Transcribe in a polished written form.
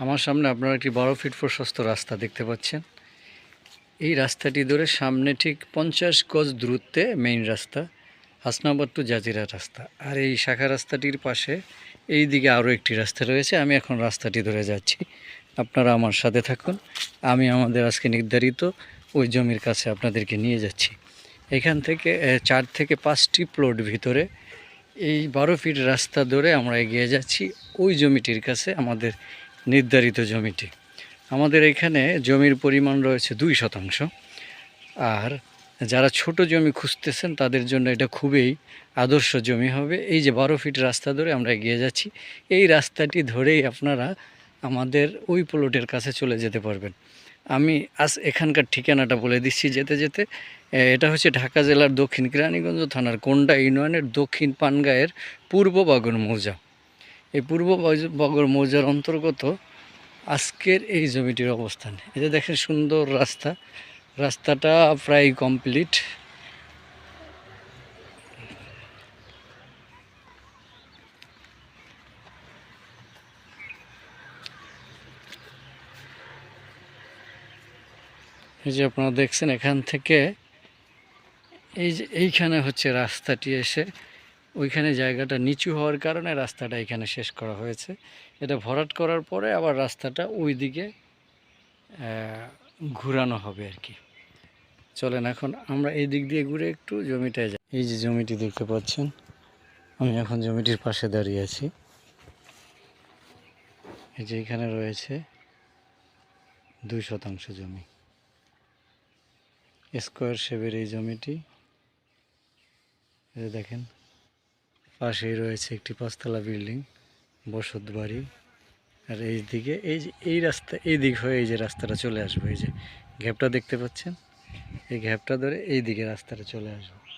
আমার সামনে আপনারা একটি 12 ফিট প্রশস্ত রাস্তা দেখতে পাচ্ছেন। এই রাস্তাটি ধরে সামনে ঠিক 50 গজ দূরত্বে মেইন রাস্তা, হাসনাবাদ টু জাজিরা রাস্তা। আর এই শাখা রাস্তাটির পাশে এই দিকে আরও একটি রাস্তা রয়েছে। আমি এখন রাস্তাটি ধরে যাচ্ছি, আপনারা আমার সাথে থাকুন। আমি আমাদের আজকে নির্ধারিত ওই জমির কাছে আপনাদেরকে নিয়ে যাচ্ছি। এখান থেকে 4 থেকে 5টি প্লট ভিতরে এই 12 ফিট রাস্তা ধরে আমরা এগিয়ে যাচ্ছি ওই জমিটির কাছে, আমাদের নির্ধারিত জমিটি। আমাদের এখানে জমির পরিমাণ রয়েছে 2 শতাংশ। আর যারা ছোট জমি খুঁজতেছেন তাদের জন্য এটা খুবই আদর্শ জমি হবে। এই যে 12 ফিট রাস্তা ধরে আমরা এগিয়ে যাচ্ছি, এই রাস্তাটি ধরেই আপনারা আমাদের ওই প্লটের কাছে চলে যেতে পারবেন। আমি আজ এখানকার ঠিকানাটা বলে দিচ্ছি যেতে যেতে। এটা হচ্ছে ঢাকা জেলার দক্ষিণ কেরানীগঞ্জ থানার কোন্ডা ইউনিয়নের দক্ষিণ পানগাঁয়ের পূর্ব বাগর মৌজা। এই পূর্ব বাগর মৌজার অন্তর্গত আজকের এই জমিটির অবস্থান। এই যে দেখেন সুন্দর রাস্তা, রাস্তাটা প্রায় কমপ্লিট। এই যে আপনারা দেখছেন এখান থেকে এই যে এইখানে হচ্ছে রাস্তাটি এসে ওইখানে জায়গাটা নিচু হওয়ার কারণে রাস্তাটা এখানে শেষ করা হয়েছে। এটা ভরাট করার পরে আবার রাস্তাটা ওই দিকে ঘুরানো হবে আর কি। চলেন এখন আমরা এই দিক দিয়ে ঘুরে একটু জমিটায় যাই। এই যে জমিটি দেখতে পাচ্ছেন, আমি এখন জমিটির পাশে দাঁড়িয়ে আছি। এই যে এখানে রয়েছে 2 শতাংশ জমি, স্কোয়ার শেপের এই জমিটি। এই দেখেন পাশেই রয়েছে একটি 5তলা বিল্ডিং, বসত বাড়ি। আর এই দিকে এই যে এই রাস্তা, এই দিক হয়ে এই যে রাস্তাটা চলে আসবে, এই যে গ্যাপটা দেখতে পাচ্ছেন, এই গ্যাপটা ধরে এই দিকে রাস্তাটা চলে আসবে।